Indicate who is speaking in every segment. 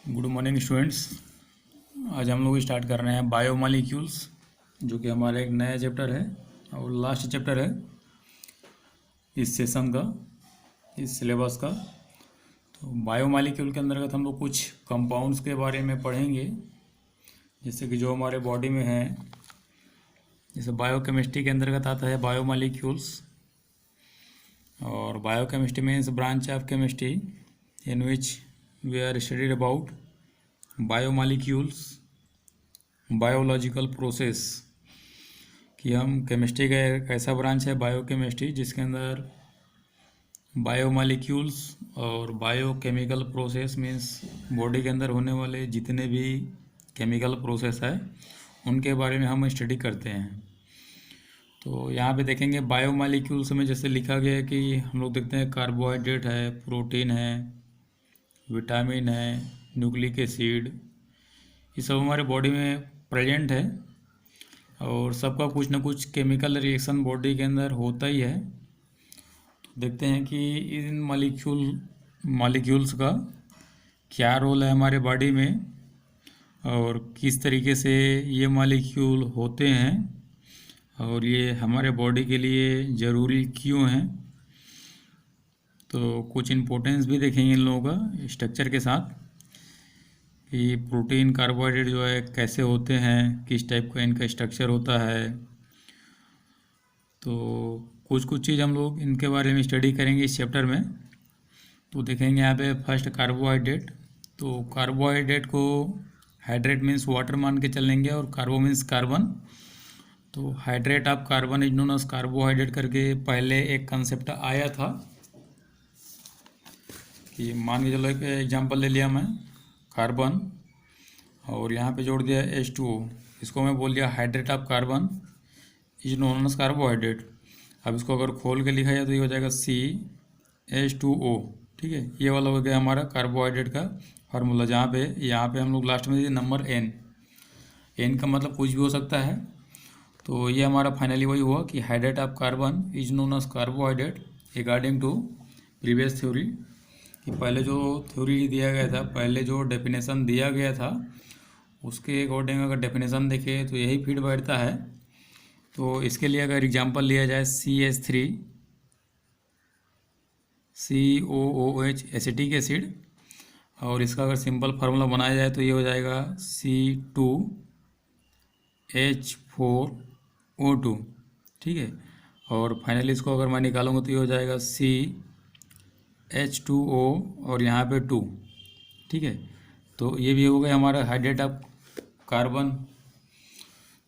Speaker 1: Good morning students. आज हम लोग स्टार्ट कर रहे हैं बायोमॉलिक्यूल्स, जो कि हमारा एक नया चैप्टर है और लास्ट चैप्टर है इस सेशन का, इस सिलेबस का। तो बायोमॉलिक्यूल के अंतर्गत हम लोग कुछ कंपाउंड्स के बारे में पढ़ेंगे, जैसे कि जो हमारे बॉडी में है। जैसे बायोकेमिस्ट्री के अंतर्गत आता है बायोमॉलिक्यूल्स, और biochemistry means branch of chemistry in which we are studied about biomolecules, biological process. कि हम केमिस्ट्री का एक ऐसा ब्रांच है बायोकेमिस्ट्री जिसके अंदर बायोमॉलिक्यूल्स और बायोकेमिकल प्रोसेस मीन्स बॉडी के अंदर होने वाले जितने भी केमिकल प्रोसेस है उनके बारे में हम स्टडी करते हैं। तो यहाँ पे देखेंगे बायोमॉलिक्यूल्स में जैसे लिखा गया है कि हम लोग देखते हैं कार्बोहाइड्रेट है, प्रोटीन है, विटामिन है, न्यूक्लिक एसिड, ये सब हमारे बॉडी में प्रेजेंट है और सबका कुछ ना कुछ केमिकल रिएक्शन बॉडी के अंदर होता ही है। तो देखते हैं कि इन मॉलिक्यूल्स का क्या रोल है हमारे बॉडी में और किस तरीके से ये मॉलिक्यूल होते हैं और ये हमारे बॉडी के लिए ज़रूरी क्यों हैं। तो कुछ इम्पोर्टेंस भी देखेंगे इन लोगों का स्ट्रक्चर के साथ, कि प्रोटीन कार्बोहाइड्रेट जो है कैसे होते हैं, किस टाइप का इनका स्ट्रक्चर होता है। तो कुछ चीज़ हम लोग इनके बारे में स्टडी करेंगे इस चैप्टर में। तो देखेंगे यहाँ पे फर्स्ट कार्बोहाइड्रेट। तो कार्बोहाइड्रेट को हाइड्रेट मीन्स वाटर मान के चलेंगे और कार्बो मीन्स कार्बन। तो hydrate of carbon is known as carbohydrate करके पहले एक कंसेप्ट आया था, कि मान के चलो एक एग्जांपल ले लिया मैं कार्बन और यहाँ पे जोड़ दिया H2O, इसको मैं बोल दिया hydrate of carbon is known as carbohydrate. अब इसको अगर खोल के लिखा जाए तो ये हो जाएगा CH2O। ठीक है, ये वाला हो गया हमारा कार्बोहाइड्रेट का फार्मूला, जहाँ पे यहाँ पे हम लोग लास्ट में दिए नंबर n का मतलब कुछ भी हो सकता है। तो ये हमारा फाइनली वही हुआ कि hydrate of carbon is known as carbohydrate according to previous theory. कि पहले जो थ्योरी दिया गया था, पहले जो डेफिनेशन दिया गया था उसके अकॉर्डिंग अगर डेफिनेशन देखें तो यही फिट बैठता है। तो इसके लिए अगर एग्जांपल लिया जाए CH3COOH एसिटिक एसिड, और इसका अगर सिंपल फार्मूला बनाया जाए तो ये हो जाएगा C2H4O2। ठीक है, और फाइनली इसको अगर मैं निकालूंगा तो ये हो जाएगा CH2O और यहाँ पे 2। ठीक है, तो ये भी हो गया हमारा हाइड्रेट ऑफ कार्बन।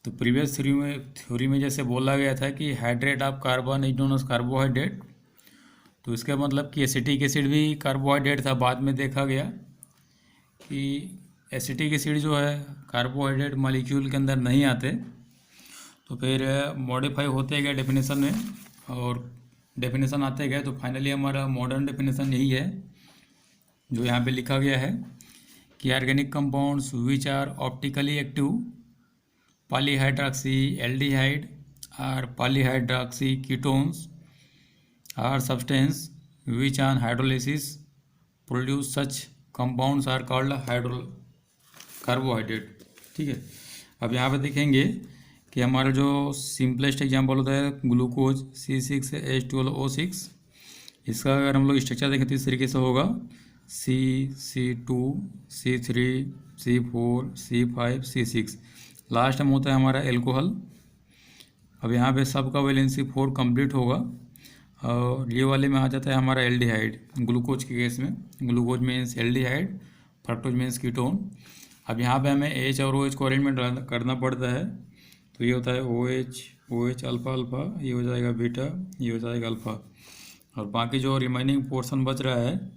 Speaker 1: तो प्रीवियस थ्योरी में जैसे बोला गया था कि hydrate of carbon is known as carbohydrate, तो इसका मतलब कि एसिटिक एसिड भी कार्बोहाइड्रेट था। बाद में देखा गया कि एसिटिक एसिड जो है कार्बोहाइड्रेट मॉलिक्यूल के अंदर नहीं आते, तो फिर मॉडिफाई होते गए डेफिनेशन में और डेफिनेशन आते गए। तो फाइनली हमारा मॉडर्न डेफिनेशन यही है जो यहाँ पे लिखा गया है कि organic compounds which are optically active polyhydroxy aldehyde और polyhydroxy ketones or substances which on hydrolysis produce such compounds are called carbohydrate. ठीक है, अब यहाँ पे देखेंगे कि हमारा जो सिंपलेस्ट एग्जांपल होता है ग्लूकोज C6H12O6, इसका अगर हम लोग स्ट्रक्चर देखें तो इस तरीके से होगा C2C3C4C5C6, लास्ट में होता है हमारा एल्कोहल। अब यहाँ पे सबका वैलेंसी 4 कंप्लीट होगा और ये वाले में आ जाता है हमारा एल्डिहाइड। ग्लूकोज के केस में glucose means aldehyde, fructose means ketone. अब यहाँ पे हमें H और OH को अरेंजमेंट करना पड़ता है, तो ये होता है OH अल्फा अल्फा, ये हो जाएगा बीटा, ये हो जाएगा अल्फा, और बाकी जो रिमेनिंग पोर्शन बच रहा है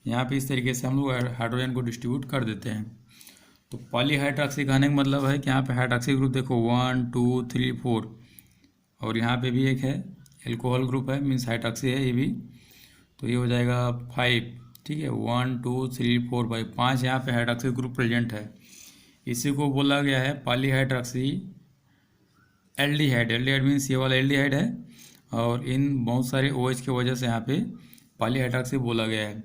Speaker 1: यहाँ पे इस तरीके से हम लोग हाइड्रोजन को डिस्ट्रीब्यूट कर देते हैं। तो पॉलीहाइड्रॉक्सी कहने का मतलब है कि यहाँ पे हाइड्रॉक्सी ग्रुप देखो 1 2 3 4, और यहाँ पे भी एक है एल्कोहल ग्रुप है मीन्स हाइड्रॉक्सी है ये भी, तो ये हो जाएगा 5। ठीक है, 1 2 3 4 5, 5 यहाँ पे हाइड्रॉक्सी ग्रुप प्रेजेंट है। इसी को बोला गया है पॉलीहाइड्रॉक्सी एल्डिहाइड। एल्डिहाइड मीन्स ये वाला एल्डिहाइड है और इन बहुत सारे OH की वजह से यहाँ पे पॉलीहाइड्रॉक्सी बोला गया है।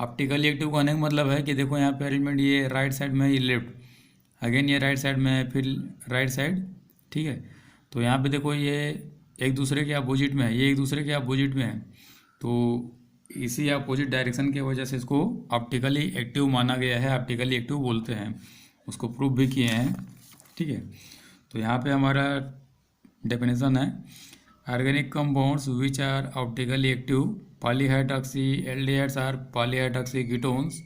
Speaker 1: ऑप्टिकली एक्टिव कहने का मतलब है कि देखो यहाँ पे अरेंजमेंट, ये राइट साइड में है, ये लेफ्ट, अगेन ये राइट साइड में है, फिर राइट साइड, ठीक है। तो यहाँ पे देखो ये एक दूसरे के अपोजिट में है, ये एक दूसरे के अपोजिट में है, तो इसी अपोजिट डायरेक्शन की वजह से इसको ऑप्टिकली एक्टिव माना गया है, ऑप्टिकली एक्टिव बोलते हैं, उसको प्रूव भी किए हैं, ठीक है। तो यहाँ पे हमारा डेफिनेशन है, organic compounds which are optically active, polyhydroxy aldehydes or polyhydroxy ketones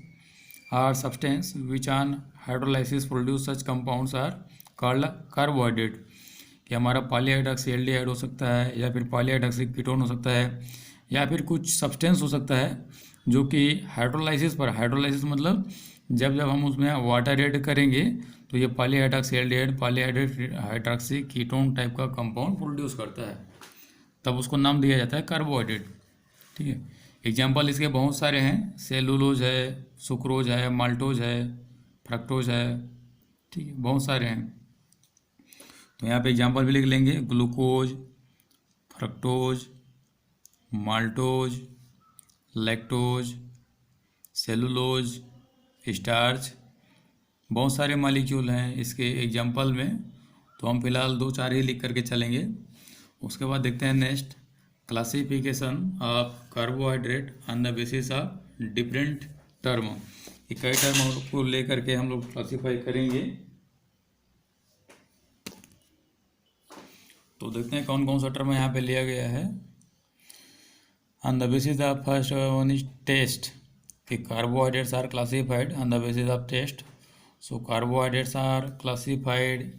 Speaker 1: or substances which on hydrolysis produce such compounds are called carbohydrate. कि हमारा पॉलीहाइड्रॉक्सी एल्डिहाइड हो सकता है, या फिर पॉलीहाइड्रॉक्सी कीटोन हो सकता है, या फिर कुछ सब्सटेंस हो सकता है जो कि हाइड्रोलाइसिस पर, हाइड्रोलाइसिस मतलब जब जब हम उसमें वाटर ऐड करेंगे तो ये पॉलीहाइड्रॉक्सी एल्डिहाइड हाइड्रॉक्सी कीटोन टाइप का कंपाउंड प्रोड्यूस करता है, तब उसको नाम दिया जाता है कार्बोहाइड्रेट, ठीक है। एग्जाम्पल इसके बहुत सारे हैं, सेलुलोज है, सुक्रोज है, माल्टोज है, फ्रक्टोज है, ठीक है, बहुत सारे हैं। तो यहाँ पे एग्जाम्पल भी लिख लेंगे, glucose, fructose, maltose, lactose, cellulose, starch, बहुत सारे मॉलिक्यूल हैं इसके एग्जाम्पल में, तो हम फिलहाल 2-4 ही लिख करके चलेंगे। उसके बाद देखते हैं next, classification of carbohydrate on the basis of different term. ये कई टर्म को लेकर के हम लोग क्लासीफाई करेंगे, तो देखते हैं कौन कौन सा टर्म यहाँ पे लिया गया है। On the basis of first one is taste, कि carbohydrates are classified on the basis of taste. So carbohydrates are classified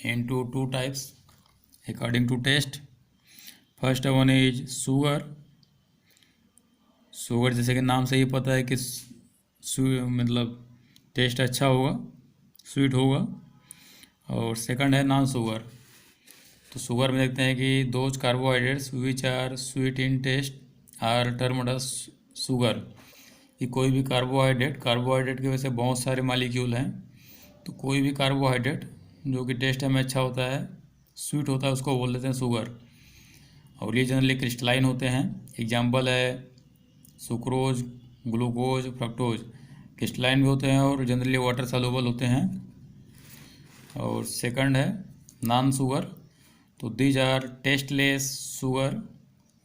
Speaker 1: into 2 types according to taste. First one is sugar. Sugar जैसे कि नाम से ही पता है कि मतलब टेस्ट अच्छा होगा, स्वीट होगा। और सेकंड है नॉन शुगर। तो शुगर में देखते हैं कि those carbohydrates which are sweet in taste are termed as sugar. कि कोई भी कार्बोहाइड्रेट की वजह से बहुत सारे मॉलिक्यूल हैं, तो कोई भी कार्बोहाइड्रेट जो कि टेस्ट में अच्छा होता है, स्वीट होता है, उसको बोल देते हैं शुगर। और ये जनरली क्रिस्टलाइन होते हैं। एग्जाम्पल है सुक्रोज, ग्लूकोज, फ्रक्टोज, क्रिस्टलाइन भी होते हैं और जनरली वाटर सॉल्युबल होते हैं। और सेकंड है नॉन शुगर, तो these are tasteless sugar,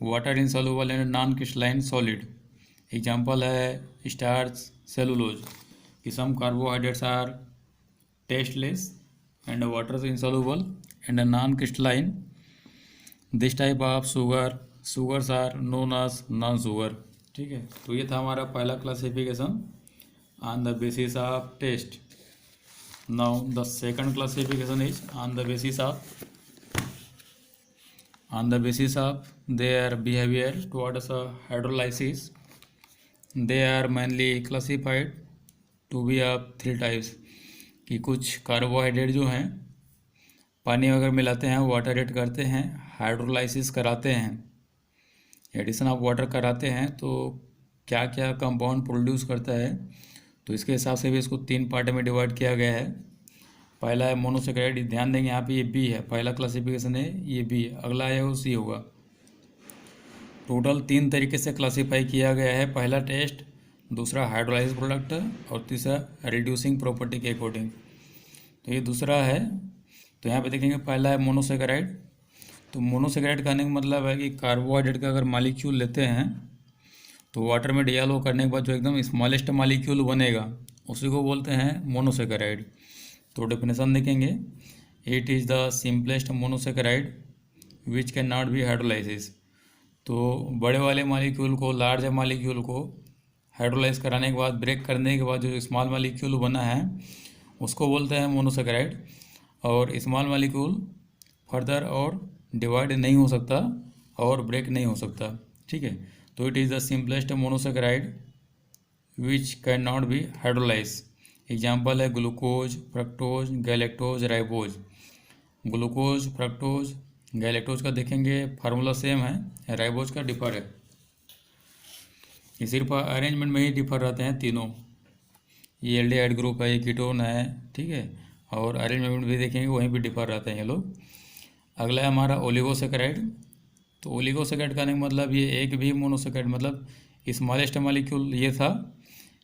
Speaker 1: water insoluble and non crystalline solid. Example है स्टार्च, सेलुलोज। कि some carbohydrates are tasteless and water insoluble and non-crystalline. This type of sugars are known as non-sugar, ठीक है। तो ये था हमारा पहला classification on the basis of taste. Now the second classification is on the basis of their behavior towards hydrolysis. They are mainly classified to be of 3 types. कि कुछ carbohydrate जो हैं पानी अगर मिलाते हैं, वाटर ऐड करते हैं, हाइड्रोलाइसिस कराते हैं, एडिशन ऑफ वाटर कराते हैं, तो क्या क्या कंपाउंड प्रोड्यूस करता है, तो इसके हिसाब से भी इसको 3 पार्ट में डिवाइड किया गया है। पहला है मोनोसेकेराइड, ध्यान देंगे यहाँ पे ये बी है, पहला क्लासिफिकेशन है ये बी, अगला है वो सी होगा। टोटल 3 तरीके से क्लासीफाई किया गया है, पहला टेस्ट, दूसरा हाइड्रोलाइज प्रोडक्ट और तीसरा रिड्यूसिंग प्रॉपर्टी के अकॉर्डिंग। तो ये दूसरा है। तो यहाँ पे देखेंगे पहला है मोनोसेकेराइड। तो मोनोसेकेराइड कहने का मतलब है कि कार्बोहाइड्रेट का अगर मॉलिक्यूल लेते हैं तो वाटर में डिसॉल्व करने के बाद जो एकदम स्मॉलेस्ट मॉलिक्यूल बनेगा उसी को बोलते हैं मोनोसेकेराइड। तो डेफिनेशन देखेंगे, it is the simplest monosaccharide which can not B hydrolysis. तो बड़े वाले मॉलिक्यूल को, लार्ज मॉलिक्यूल को हाइड्रोलाइज कराने के बाद, ब्रेक करने के बाद जो स्मॉल मॉलिक्यूल बना है उसको बोलते हैं मोनोसेकेराइड। और स्मॉल मॉलिक्यूल फर्दर और डिवाइड नहीं हो सकता और ब्रेक नहीं हो सकता, ठीक है। तो it is the simplest monosaccharide which can not be hydrolyse. Example है glucose, fructose, galactose, ribose. Glucose, fructose, galactose का देखेंगे फार्मूला सेम है, राइबोज का डिफर है। ये सिर्फ अरेंजमेंट में ही डिफर रहते हैं तीनों। ये एल्डिहाइड ग्रुप है, ये कीटोन है, ठीक है। और अरेंजमेंट भी देखेंगे वहीं भी डिफर रहते हैं ये लोग। अगला है हमारा ओलिगोसेकेराइड। तो ओलिगोसेकेराइड का मतलब ये एक भी मोनोसेकेराइड, मतलब स्मॉलेस्ट मॉलिक्यूल ये था,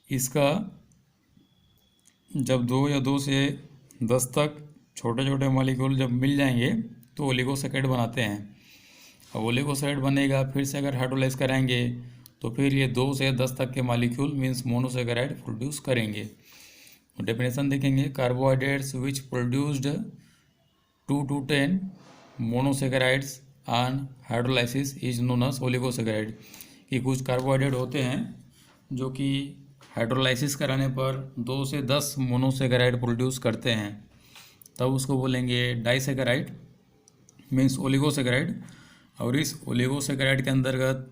Speaker 1: इसका जब 2 या 2 से 10 तक छोटे छोटे मॉलिक्यूल जब मिल जाएंगे तो ओलिगोसैकेराइड बनाते हैं। अब ओलिगोसैकेराइड बनेगा, फिर से अगर हाइड्रोलाइज कराएंगे तो फिर ये 2 से 10 तक के मॉलिक्यूल मीन्स मोनोसैकेराइड प्रोड्यूस करेंगे। तो डेफिनेशन देखेंगे, carbohydrates which produced 2 to 10 monosaccharides on hydrolysis is known as oligosaccharide. कि कुछ कार्बोहाइड्रेट होते हैं जो कि हाइड्रोलाइसिस कराने पर 2 से 10 मोनोसैकेराइड प्रोड्यूस करते हैं, तब उसको बोलेंगे डाइसैकेराइड मीन्स ओलिगोसैकेराइड। और इस ओलिगोसैकेराइड के अंतर्गत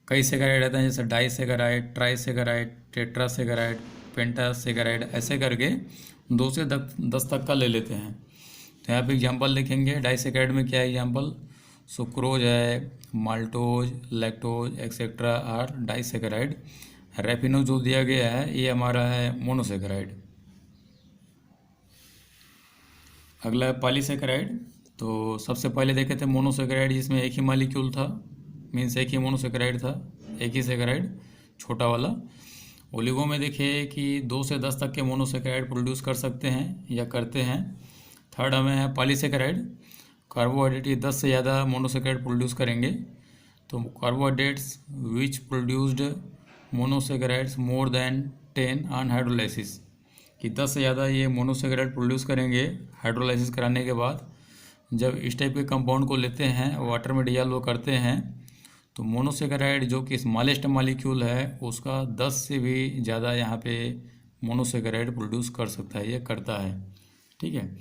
Speaker 1: कई सैकेराइड आते हैं, जैसे डाइसैकेराइड, ट्राइसैकेराइड, टेट्रासैकेराइड, पेंटासैकेराइड, ऐसे करके 2 से 10 तक का ले लेते हैं। तो यहाँ पे एग्जांपल लिखेंगे, डाइसैकेराइड में क्या है एग्जांपल, सुक्रोज है, maltose, lactose etcetera are disaccharide. Raffinose जो दिया गया है ये हमारा है मोनोसैकेराइड। अगला है पॉलीसैकेराइड। तो सबसे पहले देखे थे मोनोसैकेराइड जिसमें एक ही मॉलिक्यूल था, मीन्स एक ही मोनोसैकेराइड था, एक ही सैकेराइड छोटा वाला। ओलिगो में देखिए कि 2 से 10 तक के मोनोसैकेराइड प्रोड्यूस कर सकते हैं या करते हैं। थर्ड हमें है पॉलीसैकेराइड, कार्बोहाइड्रेट ये 10 से ज़्यादा मोनोसैकेराइड प्रोड्यूस करेंगे। तो carbohydrates which produced monosaccharides more than 10 on hydrolysis, कि 10 से ज़्यादा ये मोनोसैकेराइड प्रोड्यूस करेंगे हाइड्रोलाइसिस कराने के बाद। जब इस टाइप के कंपाउंड को लेते हैं, वाटर में डिसॉल्व करते हैं, तो मोनोसैकेराइड जो कि स्मॉलेस्ट मॉलिक्यूल है उसका 10 से भी ज़्यादा यहाँ पे मोनोसैकेराइड प्रोड्यूस कर सकता है, ये करता है। ठीक है,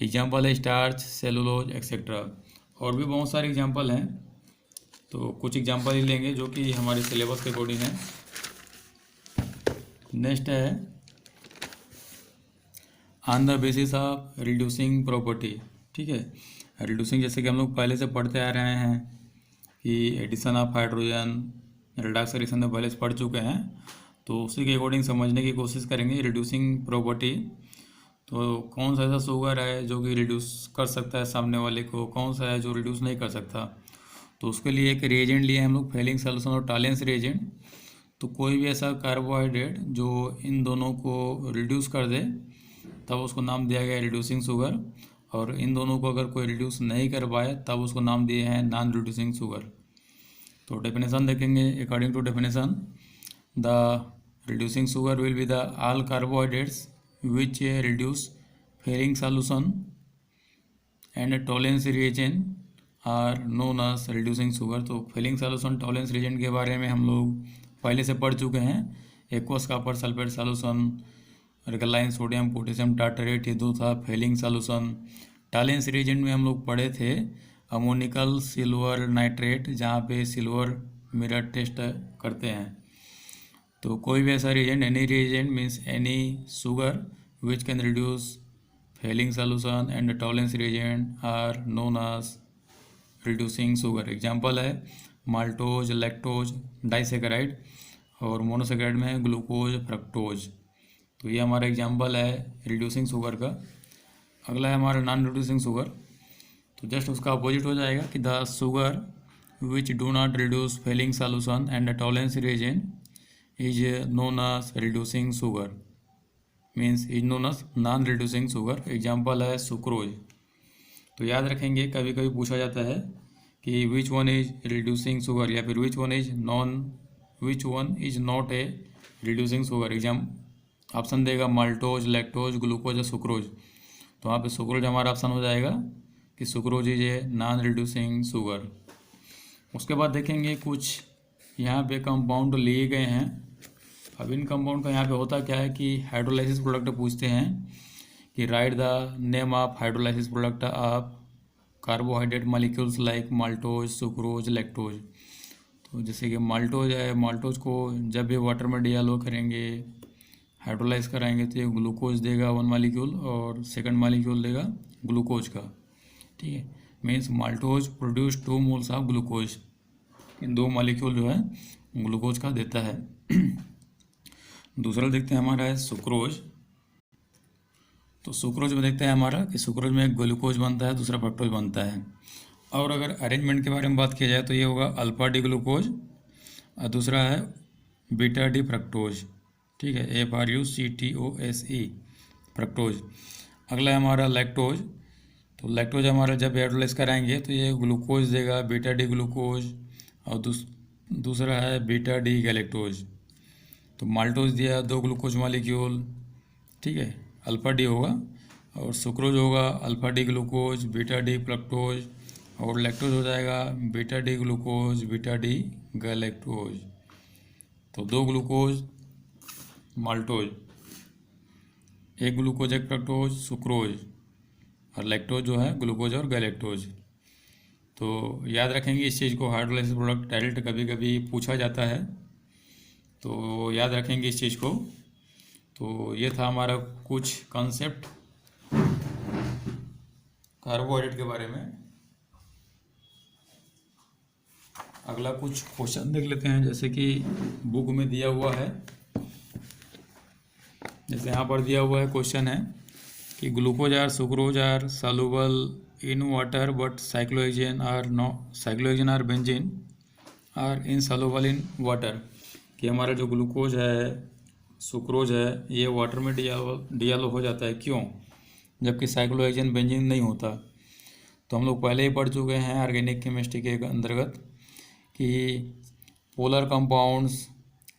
Speaker 1: एग्जांपल है स्टार्च, सेलुलोज एक्सेट्रा। और भी बहुत सारे एग्जांपल हैं, तो कुछ एग्जांपल ही लेंगे जो कि हमारे सिलेबस के अकॉर्डिंग है। नेक्स्ट है on the basis of reducing property. ठीक है, रिड्यूसिंग जैसे कि हम लोग पहले से पढ़ते आ रहे हैं कि addition of hydrogen, redox reaction में पहले से पढ़ चुके हैं, तो उसी के अकॉर्डिंग समझने की कोशिश करेंगे रिड्यूसिंग प्रॉपर्टी। तो कौन सा ऐसा शुगर है जो कि रिड्यूस कर सकता है सामने वाले को, कौन सा है जो रिड्यूस नहीं कर सकता। तो उसके लिए एक रिएजेंट लिए हम लोग, फेलिंग सॉल्यूशन और टॉलेंस रिएजेंट। तो कोई भी ऐसा कार्बोहाइड्रेट जो इन दोनों को रिड्यूस कर दे तब उसको नाम दिया गया रिड्यूसिंग शुगर, और इन दोनों को अगर कोई रिड्यूस नहीं कर पाए तब उसको नाम दिए हैं नॉन रिड्यूसिंग शुगर। तो डेफिनेशन देखेंगे, according to definition the reducing sugar will be the all carbohydrates which reduce Fehling solution and Tollens reagent are known as reducing sugar. तो फेलिंग सॉल्यूशन, टॉलेंस रिएजेंट के बारे में हम लोग पहले से पढ़ चुके हैं। Aqueous copper sulphate solution, alkaline sodium potassium tartrate, ये 2 था फेलिंग सॉल्यूशन। टॉलेंस रिएजेंट में हम लोग पढ़े थे अमोनिकल सिल्वर नाइट्रेट, जहाँ पे सिल्वर मिरर टेस्ट करते हैं। तो कोई भी ऐसा reagent, any reagent means any sugar which can reduce Fehling solution and Tollens reagent are known as reducing sugar. Example है माल्टोज, लैक्टोज, डाइसैकेराइड, और मोनोसैकेराइड में ग्लूकोज, फ्रक्टोज। तो ये हमारा एग्जांपल है रिड्यूसिंग शुगर का। अगला है हमारा नॉन रिड्यूसिंग शुगर। तो जस्ट उसका अपोजिट हो जाएगा कि the sugar which do not reduce Fehling solution and Tollens reagent is known as reducing sugar, means is known as non reducing sugar. Example है सुक्रोज। तो याद रखेंगे, कभी कभी पूछा जाता है कि which one is reducing sugar, या फिर which one is not a reducing sugar. Exam option देगा माल्टोज, लैक्टोज, ग्लूकोज या सुक्रोज। तो वहाँ पे सुक्रोज हमारा ऑप्शन हो जाएगा कि sucrose is a non reducing sugar. उसके बाद देखेंगे कुछ यहाँ पे कंपाउंड लिए गए हैं। अब इन कंपाउंड का यहाँ पे होता क्या है कि हाइड्रोलाइसिस प्रोडक्ट पूछते हैं कि right the name of hydrolysis product of carbohydrate molecules like maltose, sucrose, lactose. तो जैसे कि माल्टोज है, माल्टोज को जब भी वाटर में डिसॉल्व करेंगे, हाइड्रोलाइज कराएंगे, तो ये ग्लूकोज देगा 1 मॉलिक्यूल और सेकंड मॉलिक्यूल देगा ग्लूकोज का। ठीक है, means maltose produce 2 moles of glucose, in 2 molecule जो है ग्लूकोज का देता है। दूसरा देखते हैं हमारा है सुक्रोज। तो सुक्रोज में देखते हैं हमारा कि सुक्रोज में एक ग्लूकोज बनता है, दूसरा फ्रक्टोज बनता है। और अगर अरेंजमेंट के बारे में बात की जाए तो ये होगा अल्फा डी ग्लूकोज और दूसरा है बीटा डी फ्रक्टोज। ठीक है, FRUCTOSE, फ्रक्टोज। अगला है हमारा लैक्टोज। तो लैक्टोज हमारा जब हाइड्रोलाइज कराएंगे तो ये ग्लूकोज देगा, बीटा डी ग्लूकोज, और दूसरा है बीटा डी गैलेक्टोज। तो माल्टोज दिया 2 ग्लूकोज मॉलिक्यूल, ठीक है, अल्फा डी होगा, और सुक्रोज होगा alpha D glucose, beta D fructose, और लैक्टोज हो जाएगा beta D glucose, beta D galactose. तो 2 glucose maltose, 1 glucose 1 fructose sucrose, और लैक्टोज जो है ग्लूकोज और गैलेक्टोज। तो याद रखेंगे इस चीज़ को, हाइड्रोलाइसिस प्रोडक्ट डायरेक्ट कभी कभी पूछा जाता है, तो याद रखेंगे इस चीज़ को। तो ये था हमारा कुछ कॉन्सेप्ट कार्बोहाइड्रेट के बारे में। अगला कुछ क्वेश्चन देख लेते हैं, जैसे कि बुक में दिया हुआ है। जैसे यहाँ पर दिया हुआ है, क्वेश्चन है कि glucose or sucrose are soluble in water but cyclohexane or benzene are insoluble in water. कि हमारा जो ग्लूकोज है, सुक्रोज है, ये वाटर में डिसॉल्व हो जाता है, क्यों, जबकि साइक्लोहेक्सेन बेंजीन नहीं होता। तो हम लोग पहले ही पढ़ चुके हैं ऑर्गेनिक केमिस्ट्री के अंतर्गत कि polar compounds,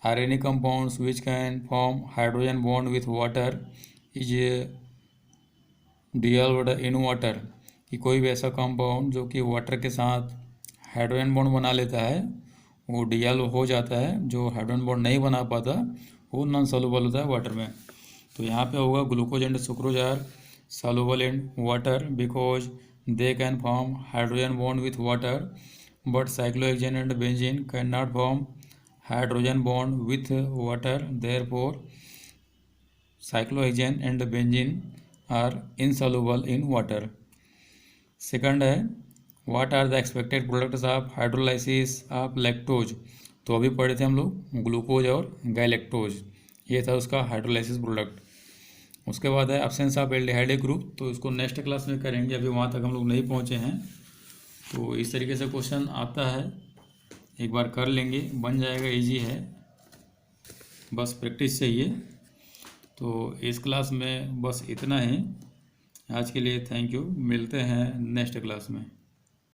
Speaker 1: ionic compounds which can form hydrogen bond with water is dissolved in water. कि कोई भी ऐसा कंपाउंड जो कि वाटर के साथ हाइड्रोजन बॉन्ड बना लेता है वो डिसॉल्व हो जाता है, जो हाइड्रोजन बॉन्ड नहीं बना पाता वो नॉन सॉल्युबल होता है वाटर में। तो यहाँ पे होगा glucose and sucrose are soluble in water because they can form hydrogen bond with water but cyclohexane and benzene cannot form hydrogen bond with water, therefore cyclohexane and benzene are insoluble in water. Second है what are the expected products of hydrolysis of lactose। तो अभी पढ़े थे हम लोग glucose और galactose, ये था उसका हाइड्रोलाइसिस प्रोडक्ट। उसके बाद है एब्सेंस ऑफ एल्डिहाइड ग्रुप, तो इसको नेक्स्ट क्लास में करेंगे, अभी वहाँ तक हम लोग नहीं पहुँचे हैं। तो इस तरीके से क्वेश्चन आता है, एक बार कर लेंगे, बन जाएगा, इजी है, बस प्रैक्टिस चाहिए। तो इस क्लास में बस इतना ही आज के लिए। थैंक यू, मिलते हैं नेक्स्ट क्लास में।